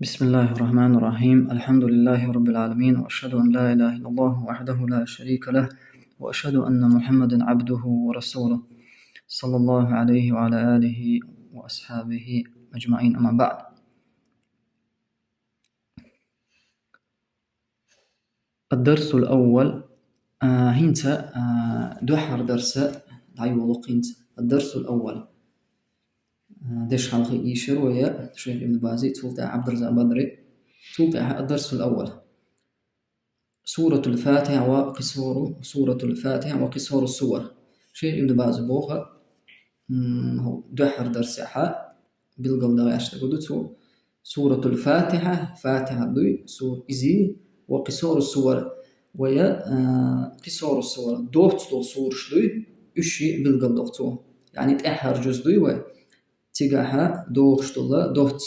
بسم الله الرحمن الرحيم. الحمد لله رب العالمين، وأشهد أن لا إله إلا الله وحده لا شريك له، وأشهد أن محمدا عبده ورسوله صلى الله عليه وعلى آله وأصحابه أجمعين، أما بعد. الدرس الأول هنت دوحر درس عيولق هنت الدرس الأول دش حلقي إيشر ويا شيخ ابن بازي توقع عبد الرزاق بدري توقع الدرس الأول سورة الفاتحة وقصور سورة الفاتحة وقصور السور. شيخ ابن باز بوها هو دوحر درس حاء بالقل دغاش تقولوا سورة الفاتحة فاتحة دوي سور إزي وقصور السور ويا قصور السور دوت طول سور شدوي إشي بالقل دغتو يعني تأحر جزء دوي و تيجاها دوش طول دوت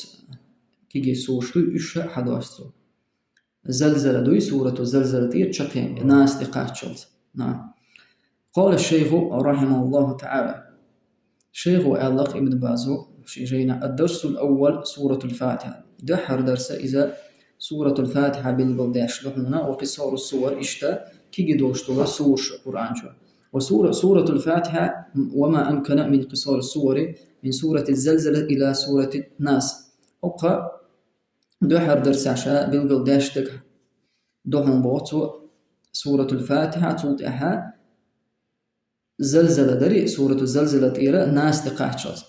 كيجي سور شدوي إشي حدوستو زلزلة دوي سورة الزلزلة دي تشكين ناس تقاتشلت. نعم. قال الشيخ رحمه الله تعالى شيخ أعلق ابن بازو شيخنا الدرس الأول سورة الفاتحة دحر درس إذا سورة الفاتحة بالبلداش لحنا وقصار السور إشتا كي دوش طول سور قرآن شو سورة الفاتحة وما أمكن من قصار السور من سورة الزلزلة إلى سورة الناس أبقى دوحر درس عشاء بالقلداش تك دوحن بوتو سورة الفاتحة توتها زلزلة دري سورة الزلزلة إلى ناس تقاعشت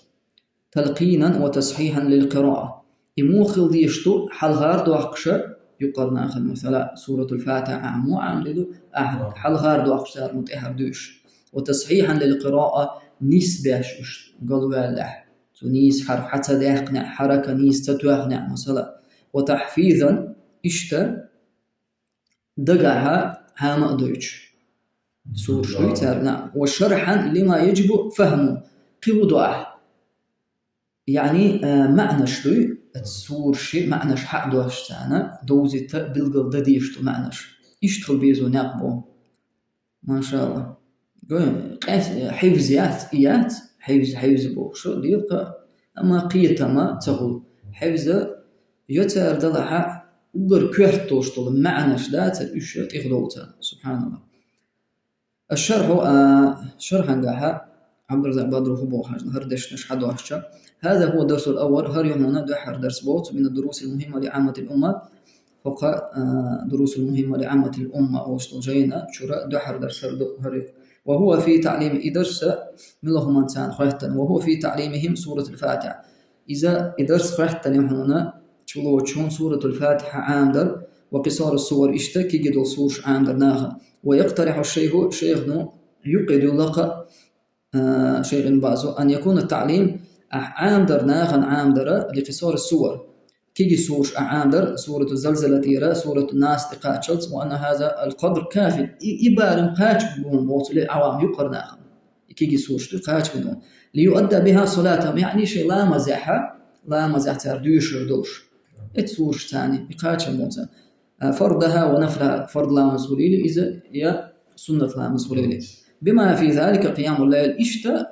تلقينا وتصحيحا للقراءة يموخل ديشتو حلغار دوحقشة يقرنا أخذ مثلا سورة الفاتحة عمو عاملدو أحد حلغار دوحقشة متأهر دوش وتصحيحا للقراءة نسباش قالوا الله نيس حرف حتى ديقنع حركة نيس تتوقنع مثلا وتحفيظا إشتا دقعها هاما دويتش سور شويتر وشرحا لما يجب فهمه قوضعه يعني معنى شوي السور شيء معنى حق دوش تانا دوزي بالقل دديشتو معناش يشتغل بيزو نقبو ما شاء الله حفظيات حفظ بو شو ديبقى أما قيتا ما تغل حفظ يتر دلها وقر كوحتوش طول معنى شدات الاشياء تغلوتا سبحان الله. الشرح شرحا قاها عبد الرزاق بدر هو هردش نشحد وحشة. هذا هو الدرس الأول هر يومنا دحر درس بوت من الدروس المهمة لعامة الأمة فوق دروس المهمة لعامة الأمة أو جينا شراء دحر درس هر وهو في تعليم إدرس من لهم إنسان خيحتا وهو في تعليمهم سورة الفاتحة. إذا إدرس خيحتا هنا تشون سورة الفاتحة عامدر وقصار السور اشتكي جدل سورش عامدر ناخا ويقترح الشيخ شيخنا يقيد لك شيخ بازو أن يكون التعليم عامدر ناخا عامدر لقصار السور كيجي سورش عامدر سورة الزلزلة تيرا سورة الناس تقاتشلت وأن هذا القدر كافي يبارن قاتش بدون بوت للعوام يقر ناخا كيجي سورش تقاتش بدون ليؤدى بها صلاتهم يعني شيء لا مزاح تردوش ردوش اتسورش ثاني يقاتش الموتى فرضها ونفلها فرض لا مسؤولية إذا هي سنة لا مسؤولية بما في ذلك قيام الليل إشتا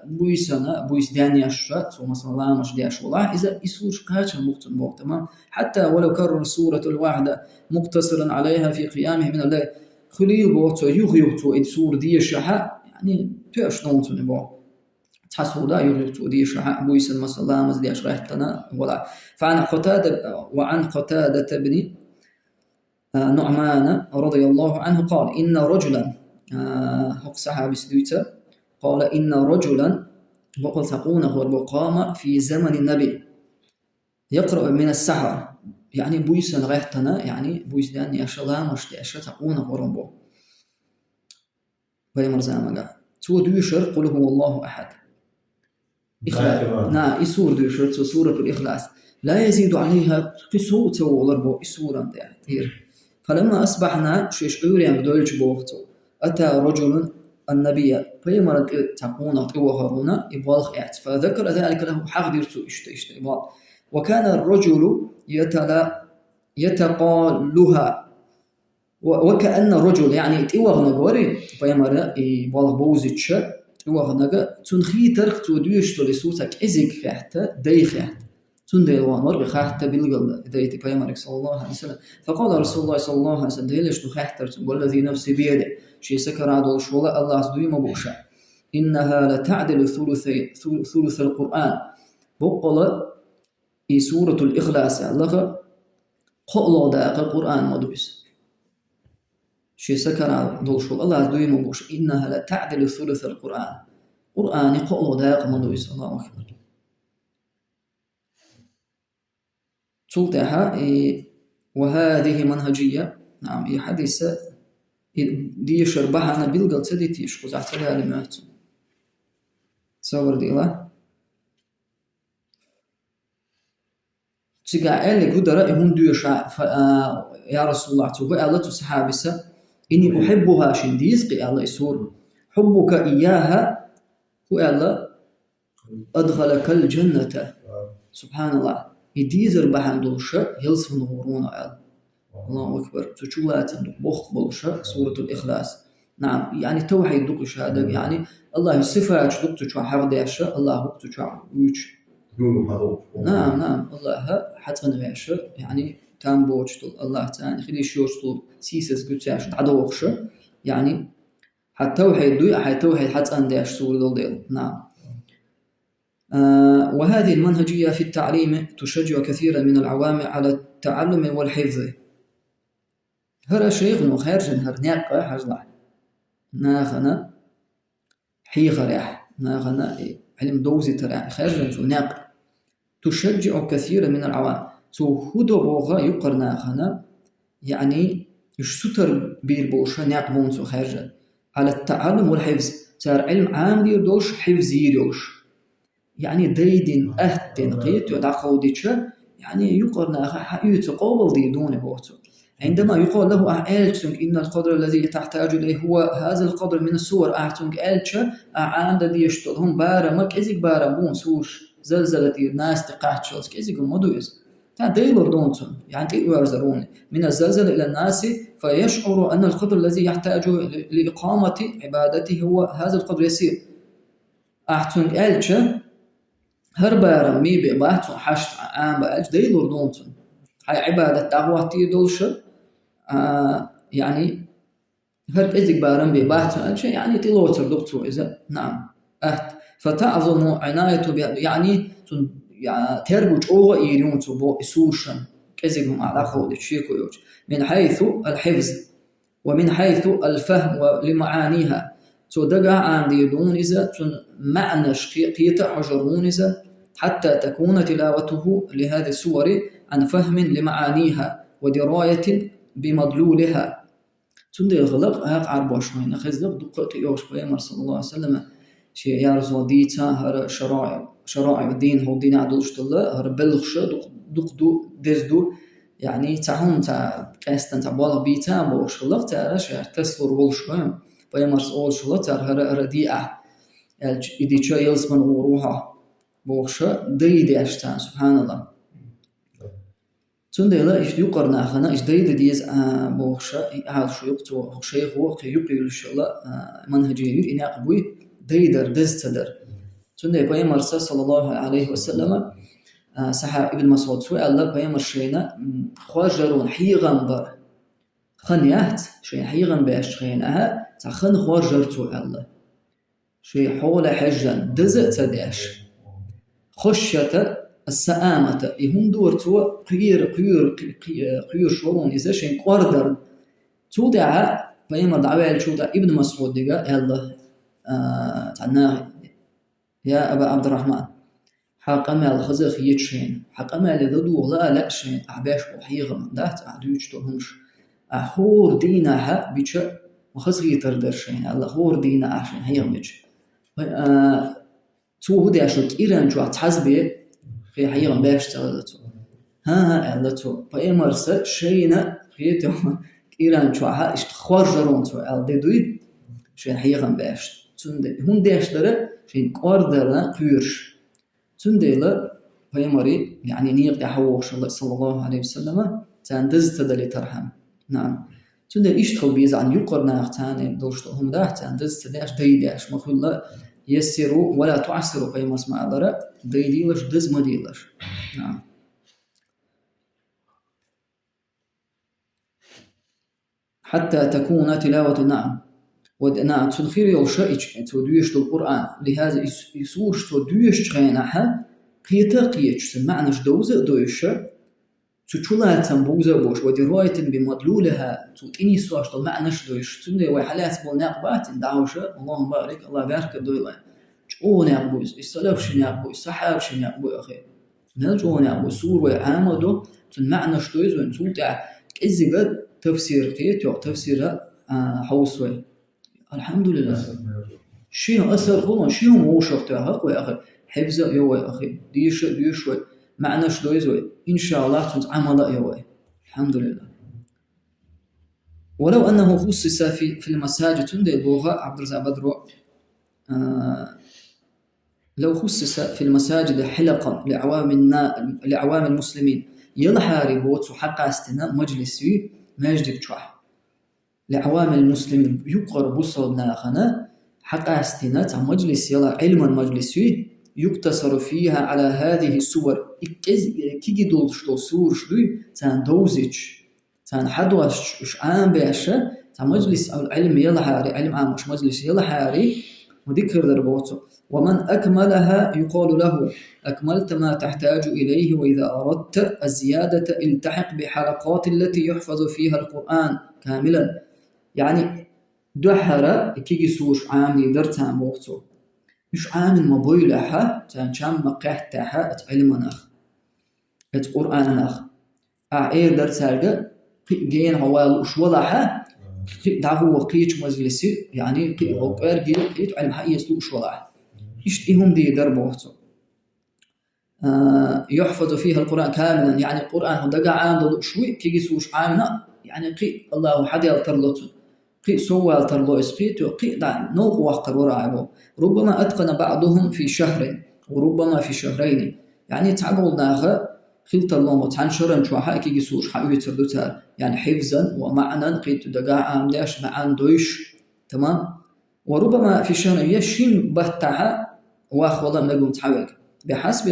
بويس داني أشتا ثم صلى الله مش دياش والله إذا يسورش قاتش المقتن تمام حتى ولو كرر السورة الواحدة مقتصرا عليها في قيامه من الليل خليل بوتو يغيوتو إدسور ديشها يعني تيش نوتو نبو تحسودا يغيوتو ديشها بويس المصلى مزدياش رايحتنا ولا وعن قتادة بن نعمان رضي الله عنه قال إن رجلا حق صحابي سدويتا قال إن رجلا وقل تقون هو قام في زمن النبي يقرأ من السحر يعني بويسا غيرتنا يعني بويس داني أشلا مشتي أشلا تقون هو بيمر زامنا تو دوشر قل هو الله أحد إخلاص يسور دوشر سورة الإخلاص لا يزيد عليها قصوته ولربو إسورا دير فلما أصبحنا شيش أوريان دولج بوقتو أتى رجل النبي فيما تقون قوة هنا إبوالخ فذكر ذلك له حق ديرتو إشت إبوال وكان الرجل يتقالها وكأن الرجل يعني إبوالغ نقوري فيما إبوالغ بوزيتش إبوالغ نقا تنخي ترق توديش تلسوتك إزيك خيحتا دي خيحتا تندي الوان بخاحة بالقلب ذيتي بيامرك صلى الله عليه وسلم. فقال رسول الله صلى الله عليه وسلم ليش تخاحتر والذي نفسي بيده شي سكر عدل شولا الله سدوي مبوشا إنها لتعدل ثلث القرآن بقول في سورة الإخلاص الله قول داق القرآن مدوس شي سكر عدل شولا الله سدوي مبوشا إنها لتعدل ثلث القرآن قرآن قول داق مدوس الله أكبر. تلتها وهذه منهجية نعم حديث دي شربها بالقل تدي تيش قزعت لها لمات تصور دي الله تيجا اللي قدر يهون دوشا يا رسول الله توبا الله تسحابسة إني أحبها شنديس قي الله يسور حبك إياها هو الله أدخلك الجنة سبحان الله يديزر بحن دوشا يلسفن غورونا الله أكبر تشوات بخ بلشة سورة الإخلاص نعم يعني توحيد دقش هذا يعني الله صفات دقتش وحرداشة الله دقتش ويش نعم الله حتى نعيش يعني تام بوجتل الله تعالى خلي شوشتل سيسس قتاش عدوخشة يعني حتى توحيد حتى أنداش سورة الديل نعم. وهذه المنهجية في التعليم تشجع كثيرا من العوام على التعلم والحفظ. هر شيخ نو خارجن هر ناقة حجلع ناخنا حيخ ريح ناخنا علم دوزي ترى خارجن تو ناقة تشجع كثيرا من العوام تو هدو بوغا يقر ناخنا يعني يشتر بير بوشا ناق بونسو خارجن على التعلم والحفظ صار علم عام يردوش حفظ يردوش يعني ديدين أهتين قيت يدعقو ديشا يعني يقر ناخا يتقابل دي دون بوتو عندما يقال له أعلتك إن القدر الذي تحتاج إليه هو هذا القدر من السور أعتنك ألتك أعاند ديشتل هم بارمك إزيك بارمون سوش زلزلة الناس تقاعدشلس إزيك المدويز تا ديلور دونتون يعني تيقوا يرزرون من الزلزلة إلى الناس فيشعر أن القدر الذي يحتاج لإقامة عبادته هو هذا القدر يسير أعتنك ألتك هر بارم ميبي باتو حشت عام بألت ديلور دونتون هاي عبادة دعواتي دولشة يعني هرك إزيك بارم بباحث يعني تلوتر دكتور إذا نعم فتعظم عنايته يعني تربج أوغا إيريون تبو إسوشن كإزيكم على خودك شيكو يوج من حيث الحفظ ومن حيث الفهم لمعانيها تدقى عندي دون إذا معنى قيت حجرون إذا حتى تكون تلاوته لهذه السور عن فهم لمعانيها ودراية بمدلولها تندي غلق هاق عربوش وين خزلق دقت يوش بيامر صلى الله عليه وسلم شيء يارزو ديتا هر شرائع الدين هو دين عدلشت الله هر بلغش دقدو دزدو يعني تعون تا قاستن تبالغ بيتا بوش غلق تارش تسلور ولش وين بيامر صلى الله هر رديئة يديتشا يلزمن غروها بوش ديدي أشتان سبحان الله تندلا إيش يقر ناخنا إيش ديد ديز بوخشة عاد شو يقطو شيخ هو يقبل إن شاء الله منهجي إن أقبل ديدر دز تدر تندلا بيامر صلى الله عليه وسلم صحابي ابن مسعود سوى الله بيامر شينا خواجرون حيغن بر خنيات شيء حيغن باش خينها تخن خواجرتو الله شيء حول حجن دز تداش خشته السآمة يهون دورتو قير شورون إذا شين قردر تودع بيامر دعوال شودا ابن مسعود دقا الله تعناه يا أبا عبد الرحمن حق أمال خزخ يتشين حق أمال ذدو لا شين أعباش بحيغم دات أعدوش تهمش أحور دينها بيتش وخزخ يتردر شين الله خور دينا عشان هيغمج تو هدى شوك إيران جو أتحزبه في حيغم باش تغلطو ها علتو بأمرسة شينا خيتو إيران شوها اشتخوار تو الدويد شين حيغم باش تندي هون داش دره شين قاردر كيرش تندي لا بأمري يعني نيق يحوش الله صلى الله عليه وسلم تندز تدلي ترحم نعم تندي اشتخل بيز عن يقرنا تاني دوشتو هم ده تندز تداش ديداش مخلو يسروا ولا تعسروا بأمرس ما أدرى ديديلش دز مديلش نعم. حتى تكون تلاوة نعم ودنا تنخير يوشائج توديش القرآن لهذا يسورش توديش تغينها قيتش معنى دوزة دويشة تشولا تنبوزة بوش ودي رواية بمدلولها تؤتيني سواش المعنى دويش تندي وحالات بولناقبات دعوشة اللهم بارك الله بارك دويلا شؤون يقبوز السلف يقبوز الصحاب يقبوز أخي نلجون يقبوز سور وعامدو تنمعنى دويز وانتوتع كإزي قد تفسير قيت تفسير حوصوي الحمد لله شيء أثر هو شيء مو شرطه يا أخي حفظ يا أخي ديش معنى شلويزوي إن شاء الله تنعمل يا الحمد لله. ولو أنه خصص في المساجد تندي اللغة عبد الرزاق بدرو لو خصص في المساجد حلقا لعوام المسلمين يلحاري بوتو حق استنا مجلسي ما يجدك تشوح لعوام المسلمين يقر بصرنا خنا حق استنا مجلس يلا علما مجلسي يقتصر فيها على هذه الصور كي دول شتو سور شدوي تان دوزيج تان حدوش عام باشا تان مجلس العلم يلحاري علم عام مش مجلس يلحاري وذكر دربوته ومن أكملها يقال له أكملت ما تحتاج إليه وإذا أردت الزيادة التحق بحلقات التي يحفظ فيها القرآن كاملا يعني دحرة كي سوش عام يدرتها وقته مش عام مبويلها تان شام مقاحتها اتعلمناخ اتقرآناخ أعير درتها جين هو وش وضعها دعوه قيش مجلسي يعني قير قيت علم حقيقة سوش وضعها يشتيهم دي دربوته يحفظ فيها القرآن كاملا يعني القرآن هو دقا عام شوي كي سوش عامنا يعني قي الله حد يلترلوته قي سوى الترلو اسقيتو قي دع نوق وقر وراعبه ربما أتقن بعضهم في شهر وربما في شهرين يعني تعقل ناغا خلط اللهم وتعن شرن شوحا كي سوش حقو يتردوتها يعني حفظا ومعنى قيت دقا عام داش معان دويش تمام وربما في شهر يشين بهتها واخ والله نقوم تحوق بحسب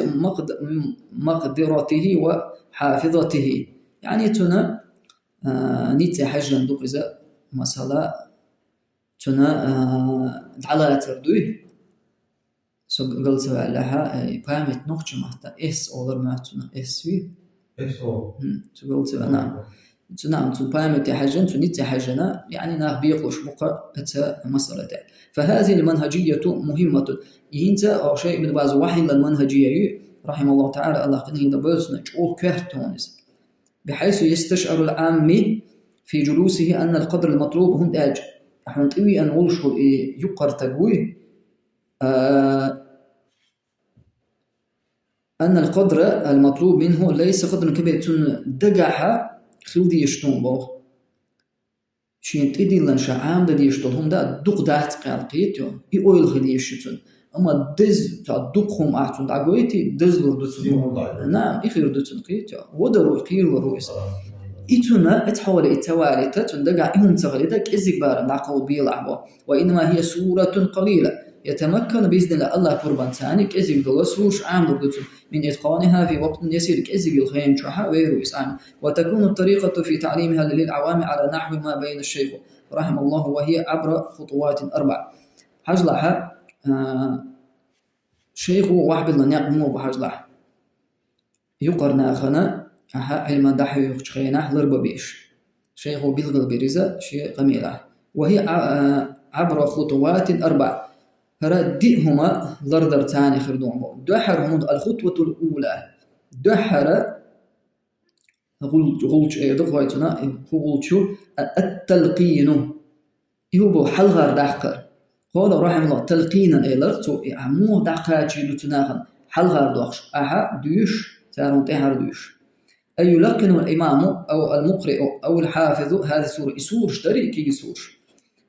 مقدرته وحافظته يعني تنا نيتي حاجة ندوق إذا مثلا تنا على تردوي سو قلت لها قامت نقطة محتا إس أولر ما تنا إس وي إس أو قلت نعم نعم تبامت حاجة تنيت حاجة يعني ناه بيقوش بقى أتا مسألة فهذه المنهجية مهمة ينت أو شيء من بعض وحي المنهجية رحمه الله تعالى الله قد يدبرسنا أو كرتونس بحيث يستشعر العامي في جلوسه أن القدر المطلوب هو داج احنا نطوي أن نلشر يقر تقوي أن القدر المطلوب منه ليس قدر كبير دقعها خلدي يشتون بوه شين تدي لن شعام دي يشتون دا دق دات قيتو يقول خلي يشتون أما دز دقهم أعتون دعويتي دز لردتون نعم إخير دتون قيتو ودرو إخير ورويس إتنا اتحول التوالي تندقع إهم تغليدك إزيبار نعقل بيلعبه وإنما هي سورة قليلة يتمكن بإذن الله الله قربان ثاني كإزيب دلسوش عام دلتون من إتقانها في وقت يسير كإزيب الخيم شحا ويرويس عام وتكون الطريقة في تعليمها للعوام على نحو ما بين الشيخ رحمه الله وهي عبر خطوات 4 حجلها شيخ وحب الله نعمه بحجلها يقرنا خنا علم دحي يخشينه لرب بيش شيخ بيلغل برزا شيء قميلة وهي عبر خطوات 4 فردئهما ضرر تاني خردون دحرهم الخطوة الأولى دحر غلش دغويتنا غلشو التلقين يهو حلغر دحقر قال رحمه الله تلقينا إلرتو عمو دحقاجي لتناغن حلغر دخش أها ديش تارون تهر ديش أي يلقن الإمام أو المقرئ أو الحافظ هذه السورة يسور اشتري كي يسور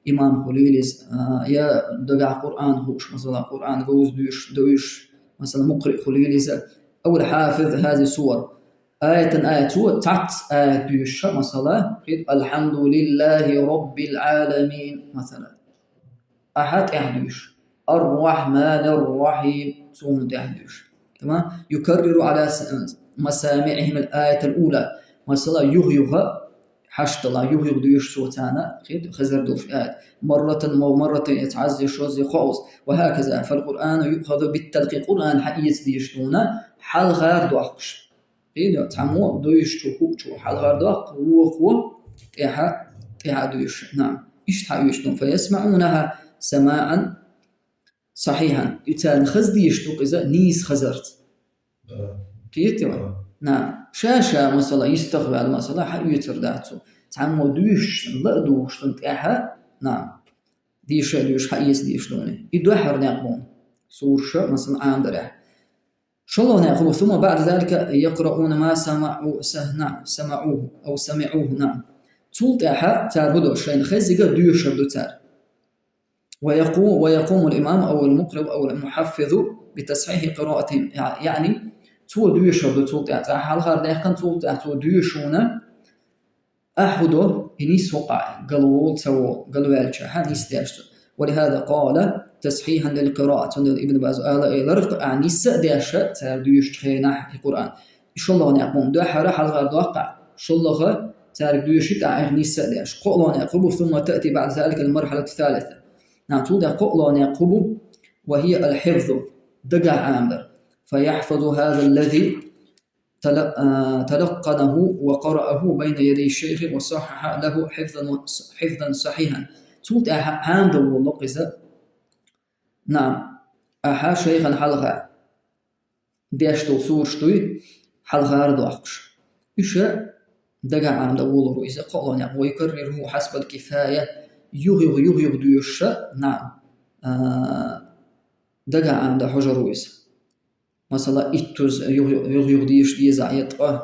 إمام خليليس يا دقع قرآن هوش مثلا قرآن جوز دويش مثلا مقرئ خليليس أو الحافظ هذه السور آية سورة تعت آية دويش مثلا الحمد لله رب العالمين مثلا أحد أهدوش الرحمن الرحيم سوم أهدوش تمام يكرر على مسامعهم الآية الأولى مثلا يغيغ حشت الله يغيغ ديش سوتانا خزر دوش آية مرة ومرة يتعزي شوزي خؤوز وهكذا. فالقرآن يؤخذ بالتلقي قرآن حقيت ديشتونا حال غير دوخش إيه تعمو دويش شو حال غير دوخ هو تيها دويش. نعم يشتون فيسمعونها سماعا صحيحا يتال خز ديشتوك إذا نيس خزرت كيتوا. نعم شاشة مثلا يستقبل مثلا حيوتر داتو تعمو دويش لا دوش تنتيها. نعم ديش حقيس ديش لوني يدوحر ناقمون سورشة مثلا عام درح شو الله ناقمون. ثم بعد ذلك يقرؤون ما سمعوه أو سمعوه. نعم تولت أحد تارهدو شين خزيقة دوش ردو تار ويقوم الإمام أو المقرئ أو المحفظ بتصحيح قراءتهم. يعني تو دوش ردو تولت أحد حال غير داقن تولت أحد دوشونا أحدو إنيس وقع قلول سوو قلوالشا هانيس داشتو. ولهذا قال تصحيحا للقراءة ابن باز قال إلرق أعنيس داشا تار دوش تخينا القرآن إن شاء الله نعقوم دوحة حال غير دوقع إن شاء الله تارك دوشت أعنيس داش قولون يقوم. ثم تأتي بعد ذلك المرحلة الثالثة. نعم تولد قولون يقوم وهي الحفظ دقع عامر فيحفظ هذا الذي تلقنه وقرأه بين يدي الشيخ وصحح له حفظا صحيحا. تولد عامر واللقزة. نعم أحا شيخا حلغا داشتو سورشتوي حلغا ردوحش إيشا دقع عامر والله إذا قولون ويكرره حسب الكفاية يغيغ دوشة. نعم دقع عامر حجر ويس مثلا إتوز يغيغ ديش ديزا يطغي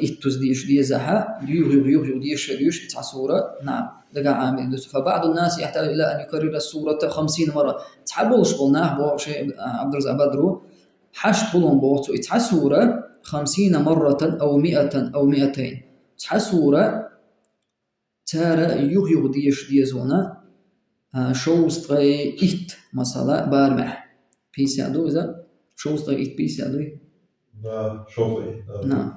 إتوز ديش ديزا يغيغ ديش تعصورة. نعم دقع عامل دوس. فبعض الناس يحتاج إلى أن يكرر السورة 50 مرة. تحبولش قلناه بو شيء عبد الرزاق بدرو حش طولهم بوتو يتحسورة 50 مرة أو 100 أو 200 تحسورة تارى يغيغ ديزونا شوستغي إت مثلا بارمح بيسادو إذا شوستغي إت بيسادو. نعم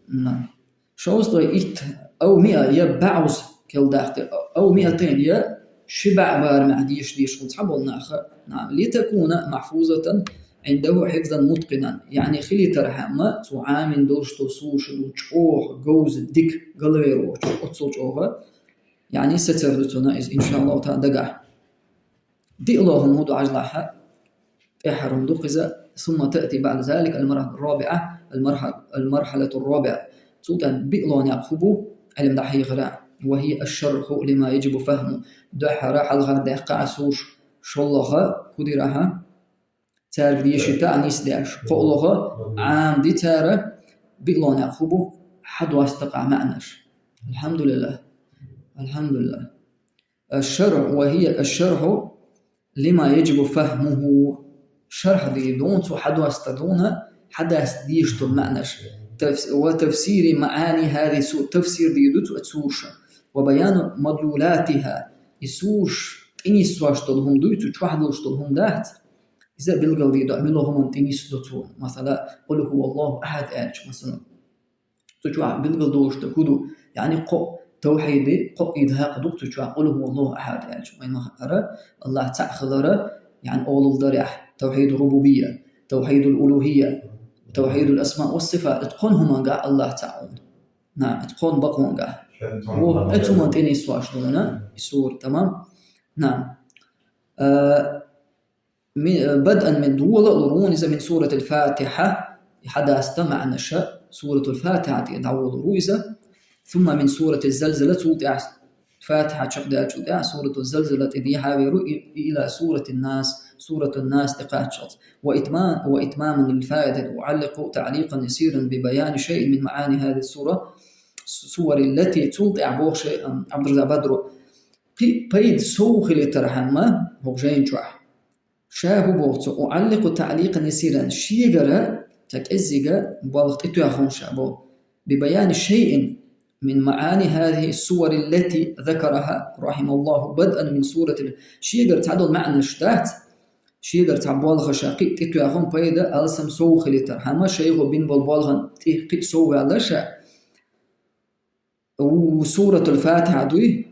نعم شوستغي إت أو 100 يبعوز كل داخل أو 200 يا شبع بارمح ديش وتحبول ناخر. نعم لتكون محفوظة عنده حفظا متقنا. يعني خلي ترحمة تعامل دوش تصوش وتشوه جوز ديك قلبيرو وتشوه يعني ستردتنا إن شاء الله تعالى دقع دي اللهم هدو عجلها إحرم دقزة. ثم تأتي بعد ذلك المرحلة الرابعة المرحلة الرابعة سلطان بئلون يعقوب علم دحي غراء وهي الشرح لما يجب فهمه. دحر حلغة دقع سوش شلغة كدرها تعرف دي شتاء نيس داش قولها عام دي تعرف بئلون يعقوب حد واستقع معناش. الحمد لله الحمد لله. الشرع وهي الشرح لما يجب فهمه. شرح دي دون حد واستدونه حدث ديشتو معناش وتفسير معاني هذه تفسير دي دوت تسوش وبيان مدلولاتها يسوش إني سواشتلهم دويتو تشوحدلشتلهم دات إذا بلغوا دي دعملهم انتنيس دوتو مثلا قل هو الله أحد آج مثلا تشوح بلغوا دوش تكودو يعني قو توحيدي قو إدهاق دوك تشوح قل هو الله أحد آج وإن أرى الله تأخذ يعني أول الضريح توحيد الربوبية توحيد الألوهية توحيد الأسماء والصفات اتقنهما قاع الله تعالى. نعم اتقن بقون قاع واتهم انتنيس واشدونا يسور. تمام. نعم بدءا من دول القرون إذا من سورة الفاتحة حدا استمع نشأ سورة الفاتحة يدعو الرويزة. ثم من سورة الزلزلة فاتحة شقدات سورة الزلزلة إذيها إلى سورة الناس تقاتشت وإتماما للفائدة أعلق تعليقا يسيرا ببيان شيء من معاني هذه السور التي تلطع بوش عبد الرزاق بدرو بيد سوخ لترحمة هو جين شوح شاهو بوغتو أعلق تعليقا يسيرا شيغرا تكأزيغا بوغتتو يخون شابو ببيان شيء من معاني هذه السور التي ذكرها رحمه الله بدءا من سورة شيغر تعدل معنى الشتات شيدر تعبالغ شاقي تيتو ياهم بيدا ألسم سو خليتر هما شيخو بين بالبالغ تيقي سو علشا وسورة الفاتحة دوي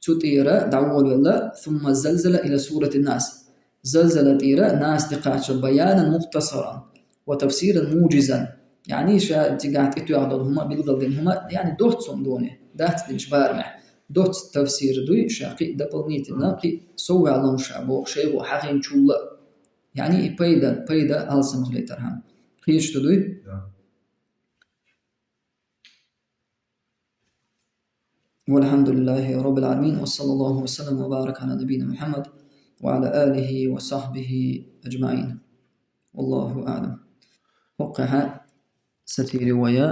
تطيرة دعوة ولا ثم الزلزلة إلى سورة الناس زلزلة طيرة ناس تقعش بيانا مختصرا وتفسيرا موجزا يعني شا تقعد إتو يعضل هما بالغلبين هما يعني دوت صندوني دات دنجبار مع دوت تفسير دوي شاقي دبل نيت ناقي سوى على شعبو شيخو حقين شولا يعني بيدا ألسم خليتر هم خيش تدوي والحمد لله رب العالمين وصلى الله وسلم وبارك على نبينا محمد وعلى آله وصحبه أجمعين والله أعلم وقع ستي رواية